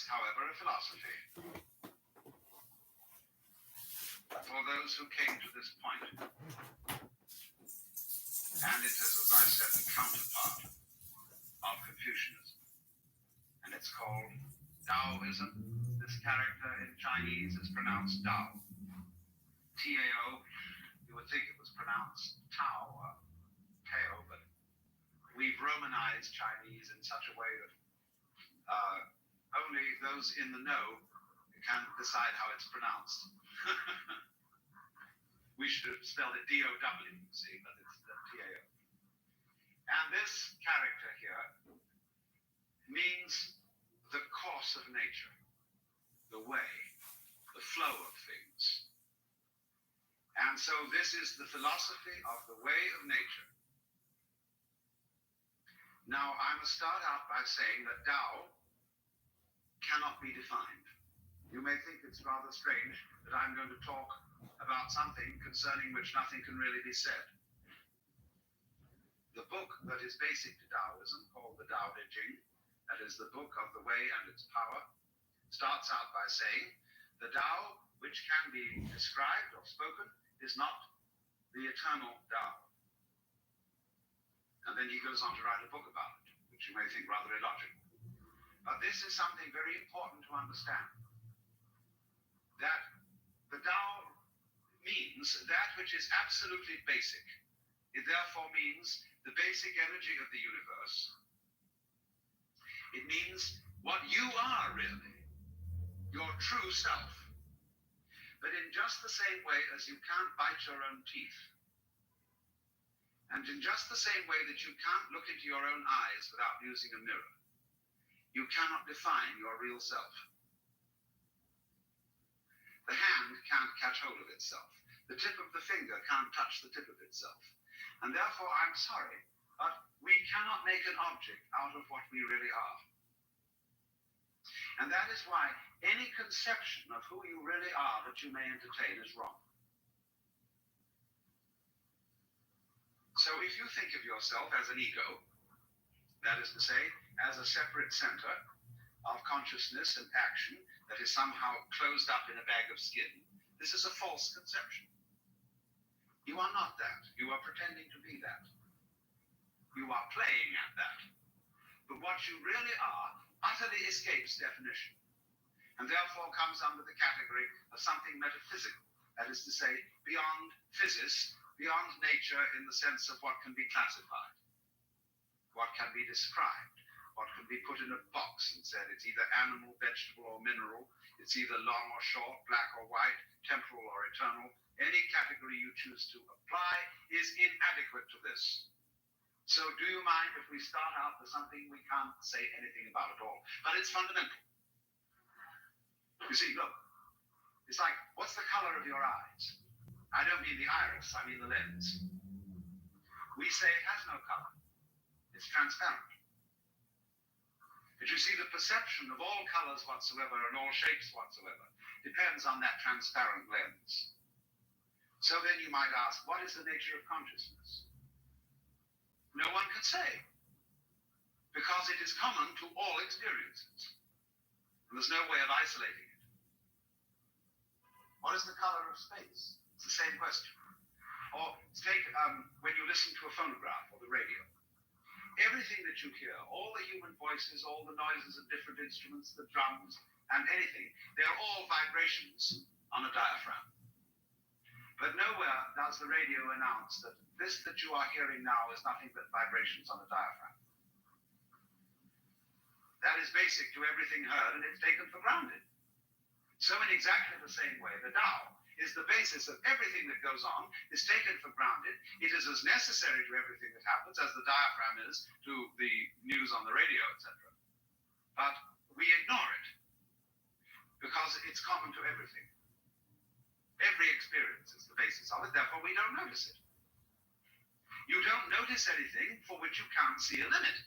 recognized, however, a philosophy for those who came to this point. And it is, as I said, the counterpart of Confucianism. And it's called Taoism. This character in Chinese is pronounced Tao. T-A-O. You would think it was pronounced Tao or Tao, but we've Romanized Chinese in such a way that only those in the know can decide how it's pronounced. We should have spelled it D-O-W, you see, but it's T-A-O. And this character here means the course of nature, the way, the flow of things. And so this is the philosophy of the way of nature. Now, I must start out by saying that Tao cannot be defined. You may think it's rather strange that I'm going to talk about something concerning which nothing can really be said. The book that is basic to Taoism, called the Tao Te Ching, that is the book of the way and its power, starts out by saying, the Tao which can be described or spoken is not the eternal Tao. And then he goes on to write a book about it, which you may think rather illogical. But this is something very important to understand. That the Tao means that which is absolutely basic. It therefore means the basic energy of the universe. It means what you are really, your true self. But in just the same way as you can't bite your own teeth, and in just the same way that you can't look into your own eyes without using a mirror, you cannot define your real self. The hand can't catch hold of itself. The tip of the finger can't touch the tip of itself. And therefore, I'm sorry, but we cannot make an object out of what we really are. And that is why any conception of who you really are that you may entertain is wrong. So if you think of yourself as an ego, that is to say, as a separate center of consciousness and action that is somehow closed up in a bag of skin, this is a false conception. You are not that. You are pretending to be that. You are playing at that. But what you really are utterly escapes definition, and therefore comes under the category of something metaphysical, that is to say, beyond physis, beyond nature in the sense of what can be classified, what can be described, what can be put in a box and said it's either animal, vegetable, or mineral, it's either long or short, black or white, temporal or eternal. Any category you choose to apply is inadequate to this. So do you mind if we start out with something we can't say anything about at all? But it's fundamental. You see, look, it's like, what's the color of your eyes? I don't mean the iris, I mean the lens. We say it has no color. It's transparent. But you see, the perception of all colors whatsoever and all shapes whatsoever depends on that transparent lens. So then you might ask, what is the nature of consciousness? No one can say, because it is common to all experiences. And there's no way of isolating it. What is the color of space? It's the same question. Or take when you listen to a phonograph or the radio. Everything that you hear, all the human voices, all the noises of different instruments, the drums, and anything, they're all vibrations on a diaphragm. But nowhere does the radio announce that this that you are hearing now is nothing but vibrations on a diaphragm. That is basic to everything heard, and it's taken for granted. So in exactly the same way, the Tao is the basis of everything that goes on, is taken for granted. It is as necessary to everything that happens as the diaphragm is to the news on the radio, etc. But we ignore it because it's common to everything. Every experience is the basis of it, therefore we don't notice it. You don't notice anything for which you can't see a limit.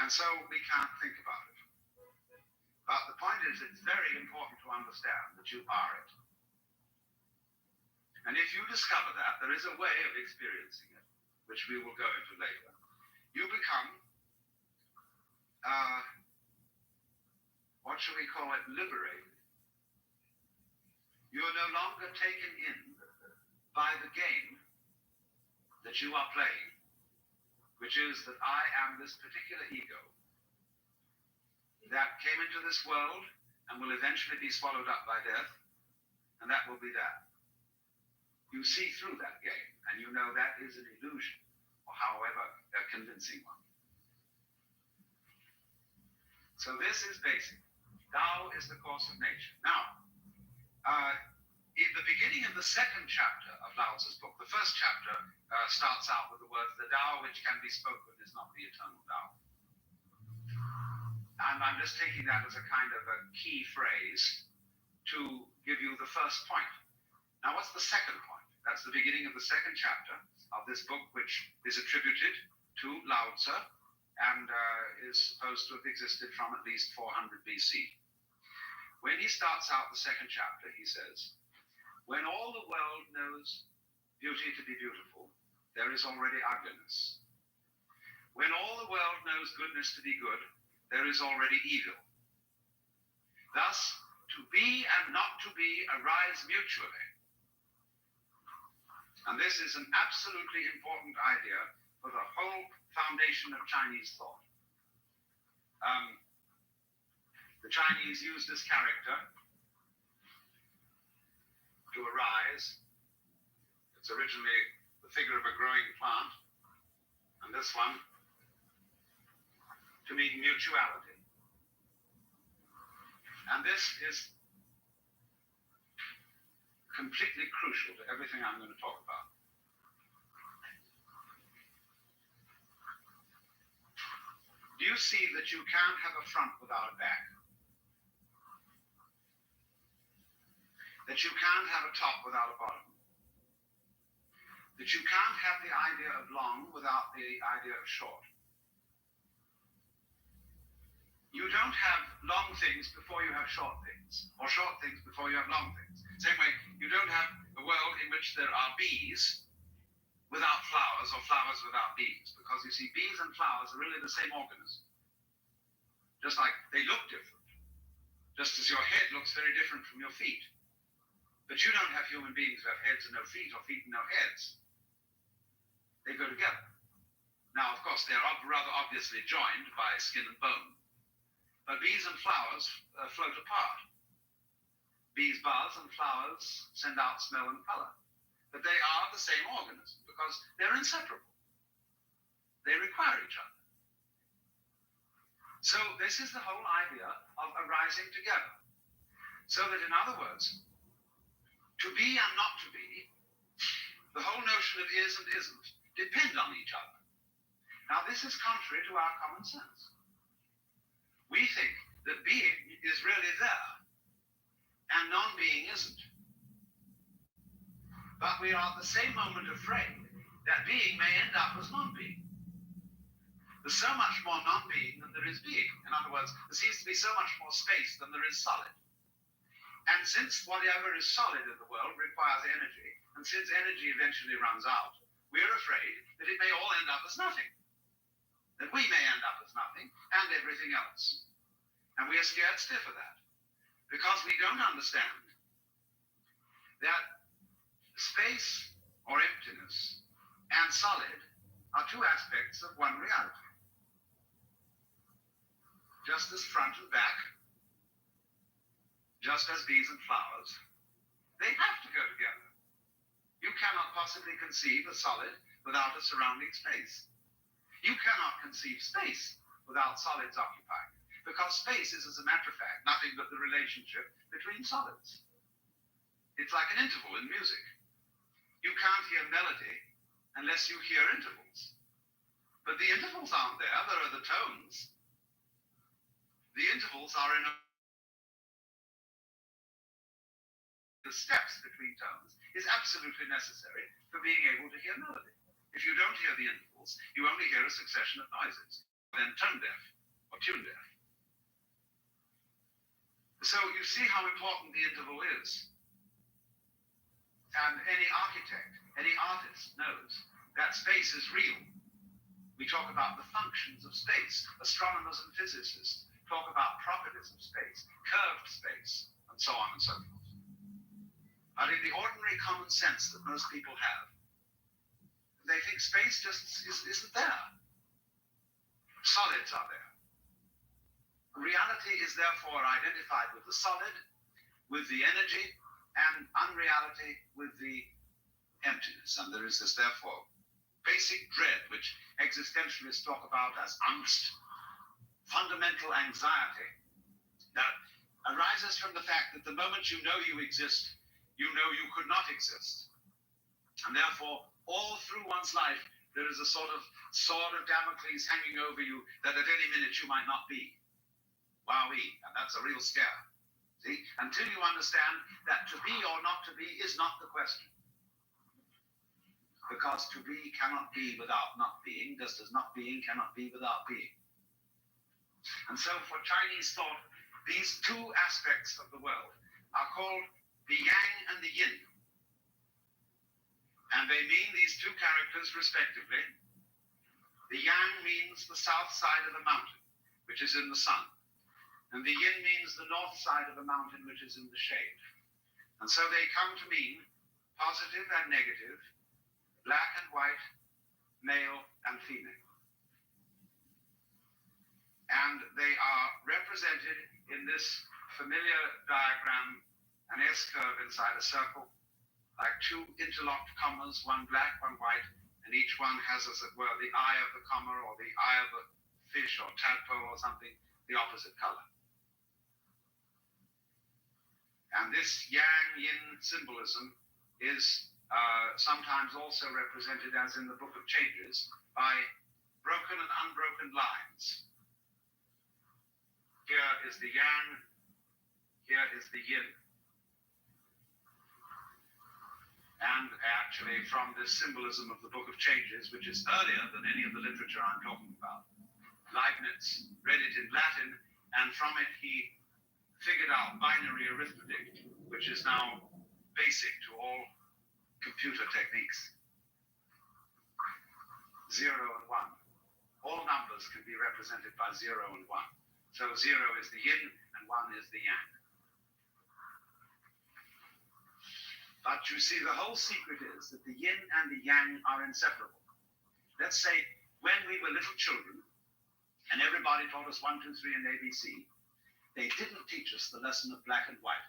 And so we can't think about it. But the point is, it's very important to understand that you are it. And if you discover that, there is a way of experiencing it, which we will go into later. You become shall we call it, liberated. You are no longer taken in by the game that you are playing, which is that I am this particular ego that came into this world and will eventually be swallowed up by death, and that will be that. You see through that game, and you know that is an illusion, or however a convincing one. So this is basic. Tao is the course of nature. Now, in the beginning of the second chapter of Lao Tzu's book, the first chapter starts out with the words, "The Tao which can be spoken is not the eternal Tao." And I'm just taking that as a kind of a key phrase to give you the first point. Now, what's the second point? That's the beginning of the second chapter of this book, which is attributed to Lao Tzu and is supposed to have existed from at least 400 BC. When he starts out the second chapter, he says, "When all the world knows beauty to be beautiful, there is already ugliness. When all the world knows goodness to be good, there is already evil. Thus, to be and not to be arise mutually." And this is an absolutely important idea for the whole foundation of Chinese thought. The Chinese use this character to arise. It's originally the figure of a growing plant, and this one to mean mutuality. And this is completely crucial to everything I'm going to talk about. Do you see that you can't have a front without a back? That you can't have a top without a bottom? That you can't have the idea of long without the idea of short? You don't have long things before you have short things, or short things before you have long things. Same way, you don't have a world in which there are bees without flowers, or flowers without bees, because you see, bees and flowers are really the same organism. Just like they look different, just as your head looks very different from your feet. But you don't have human beings who have heads and no feet, or feet and no heads. They go together. Now, of course, they're rather obviously joined by skin and bone. But bees and flowers float apart. Bees buzz and flowers send out smell and color. But they are the same organism because they're inseparable. They require each other. So this is the whole idea of arising together. So that, in other words, to be and not to be, the whole notion of is and isn't, depend on each other. Now, this is contrary to our common sense. We think that being is really there, and non-being isn't. But we are at the same moment afraid that being may end up as non-being. There's so much more non-being than there is being. In other words, there seems to be so much more space than there is solid. And since whatever is solid in the world requires energy, and since energy eventually runs out, we're afraid that it may all end up as nothing. That we may end up as nothing and everything else. And we are scared stiff of that. Because we don't understand that space or emptiness and solid are two aspects of one reality. Just as front and back, just as bees and flowers, they have to go together. You cannot possibly conceive a solid without a surrounding space. You cannot conceive space without solids occupying it, because space is, as a matter of fact, nothing but the relationship between solids. It's like an interval in music. You can't hear melody unless you hear intervals. But the intervals aren't there, there are the tones. The intervals are in the steps between tones is absolutely necessary for being able to hear melody. If you don't hear the intervals, you only hear a succession of noises, then tone deaf or tune deaf. So you see how important the interval is. And any architect, any artist knows that space is real. We talk about the functions of space. Astronomers and physicists talk about properties of space, curved space, and so on and so forth. But in the ordinary common sense that most people have, they think space just isn't there. Solids are there. Reality is therefore identified with the solid, with the energy, and unreality with the emptiness. And there is this, therefore, basic dread, which existentialists talk about as angst, fundamental anxiety, that arises from the fact that the moment you know you exist, you know you could not exist. And therefore, all through one's life, there is a sort of sword of Damocles hanging over you that at any minute you might not be. Wowee, and that's a real scare. See? Until you understand that to be or not to be is not the question. Because to be cannot be without not being, just as not being cannot be without being. And so for Chinese thought, these two aspects of the world are called the yang and the yin. And they mean these two characters respectively. The yang means the south side of the mountain, which is in the sun. And the yin means the north side of the mountain, which is in the shade. And so they come to mean positive and negative, black and white, male and female. And they are represented in this familiar diagram, an S-curve inside a circle, like two interlocked commas, one black, one white, and each one has, as it were, the eye of the comma or the eye of a fish or tadpole or something, the opposite color. And this yang-yin symbolism is sometimes also represented, as in the Book of Changes, by broken and unbroken lines. Here is the yang, here is the yin. And actually from this symbolism of the Book of Changes, which is earlier than any of the literature I'm talking about, Leibniz read it in Latin, and from it he figured out binary arithmetic, which is now basic to all computer techniques. 0 and 1. All numbers can be represented by 0 and 1. So 0 is the yin and 1 is the yang. But you see, the whole secret is that the yin and the yang are inseparable. Let's say when we were little children and everybody taught us 1, 2, 3 and ABC, they didn't teach us the lesson of black and white.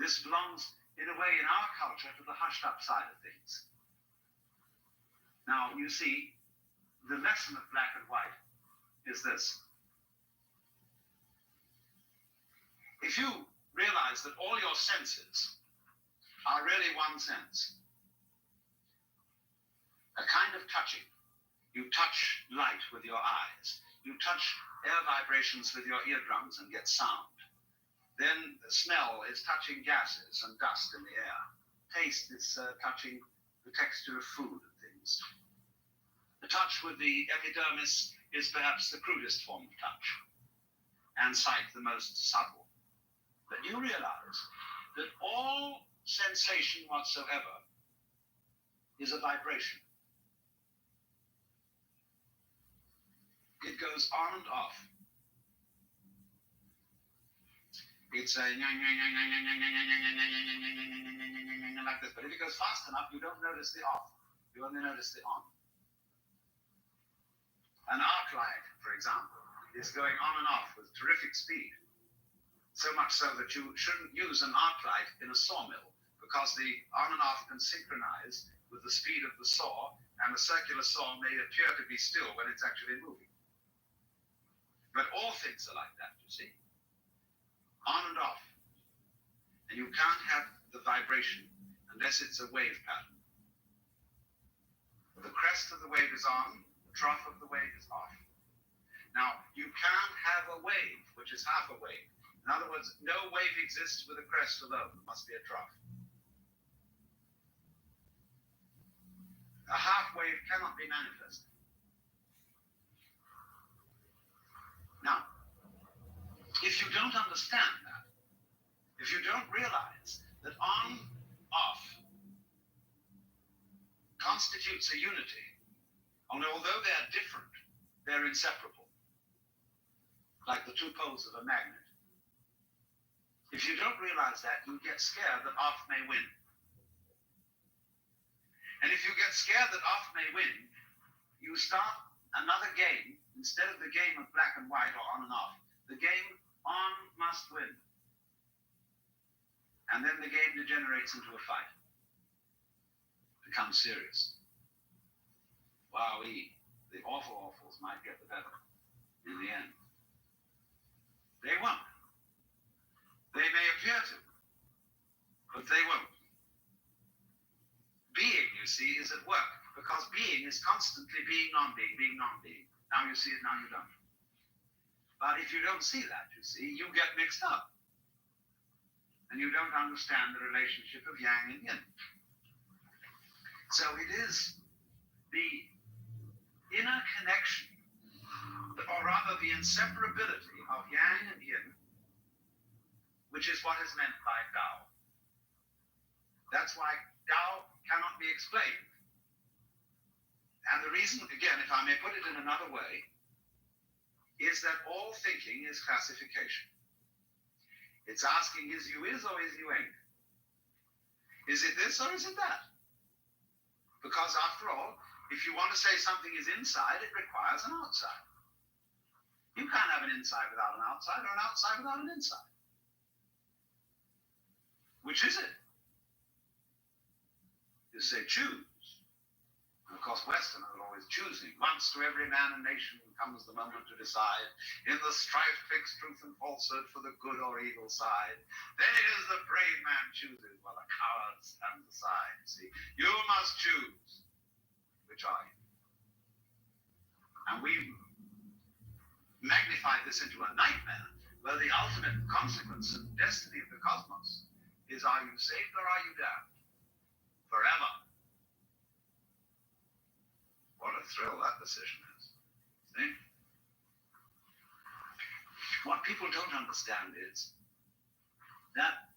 This belongs, in a way, in our culture to the hushed up side of things. Now, you see, the lesson of black and white is this. If you realize that all your senses are really one sense, a kind of touching. You touch light with your eyes. You touch air vibrations with your eardrums and get sound. Then the smell is touching gases and dust in the air. Taste is touching the texture of food and things. The touch with the epidermis is perhaps the crudest form of touch, and sight the most subtle. But you realize that all sensation whatsoever is a vibration. It goes on and off. It's a like this, but if it goes fast enough, you don't notice the off. You only notice the on. An arc light, for example, is going on and off with terrific speed. So much so that you shouldn't use an arc light in a sawmill, because the on and off can synchronize with the speed of the saw, and a circular saw may appear to be still when it's actually moving. But all things are like that, you see. On and off. And you can't have the vibration unless it's a wave pattern. The crest of the wave is on, the trough of the wave is off. Now, you can't have a wave, which is half a wave. In other words, no wave exists with a crest alone. There must be a trough. A half wave cannot be manifested. Now, if you don't understand that, if you don't realize that on, off constitutes a unity, and although they're different, they're inseparable. like the two poles of a magnet. If you don't realize that, you get scared that off may win. And if you get scared that off may win, you start another game. Instead of the game of black and white or on and off, the game on must win. And then the game degenerates into a fight. Becomes serious. Wowee, the awfuls might get the better in the end. They won't. They may appear to, but they won't. Being, you see, is at work, because being is constantly being non-being, being non-being. Now you see it, now you don't. But if you don't see that, you see, you get mixed up. And you don't understand the relationship of yang and yin. So it is the inner connection, or rather the inseparability of yang and yin, which is what is meant by Tao. That's why Tao cannot be explained. And the reason, again, if I may put it in another way, is that all thinking is classification. It's asking, is you is or is you ain't? Is it this or is it that? Because after all, if you want to say something is inside, it requires an outside. You can't have an inside without an outside, or an outside without an inside. Which is it? You say choose. And of course, Westerners are always choosing. Once to every man and nation comes the moment to decide. In the strife twixt truth and falsehood for the good or evil side. Then it is the brave man chooses while the coward stands aside. See, you must choose. Which are you? And we magnify this into a nightmare, where the ultimate consequence and destiny of the cosmos is, are you saved or are you damned? Forever. What a thrill that decision is. See? What people don't understand is that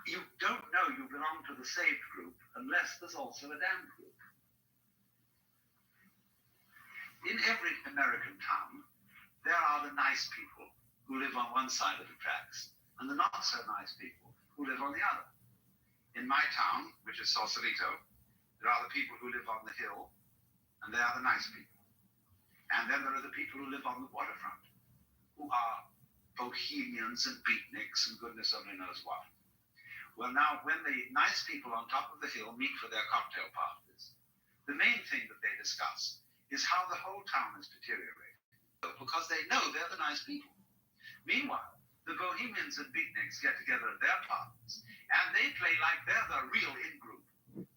you don't know you belong to the saved group unless there's also a damned group. In every American town, there are the nice people who live on one side of the tracks and the not so nice people who live on the other. In my town, which is Sausalito, there are the people who live on the hill, and they are the nice people. And then there are the people who live on the waterfront, who are bohemians and beatniks and goodness only knows what. Well, now, when the nice people on top of the hill meet for their cocktail parties, the main thing that they discuss is how the whole town is deteriorating, because they know they're the nice people. Meanwhile, the bohemians and beatniks get together at their parties, and they play like they're the real in-group,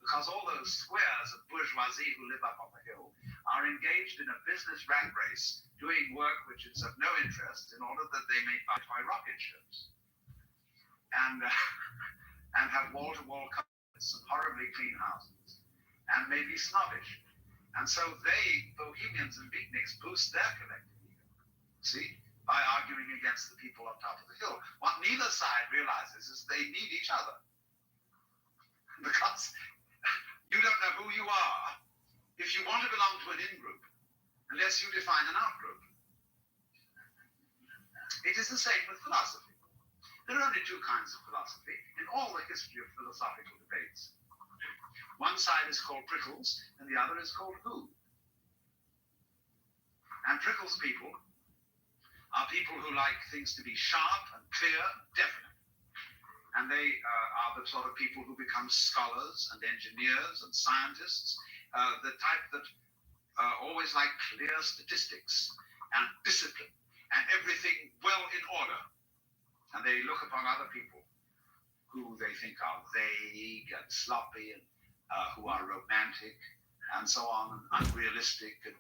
because all those squares of bourgeoisie who live up on the hill are engaged in a business rat race, doing work which is of no interest in order that they may buy toy rocket ships. And have wall-to-wall cupboards and horribly clean houses, and may be snobbish. And so they, bohemians and beatniks, boost their collective ego, see, by arguing against the people on top of the hill. What neither side realizes is they need each other. Because you don't know who you are if you want to belong to an in-group, unless you define an out-group. It is the same with philosophy. There are only two kinds of philosophy in all the history of philosophical debates. One side is called Prickles, and the other is called Who. And Prickles people are people who like things to be sharp and clear and definite. And they are the sort of people who become scholars and engineers and scientists, the type that always like clear statistics and discipline and everything well in order. And they look upon other people who they think are vague and sloppy and who are romantic and so on, and unrealistic and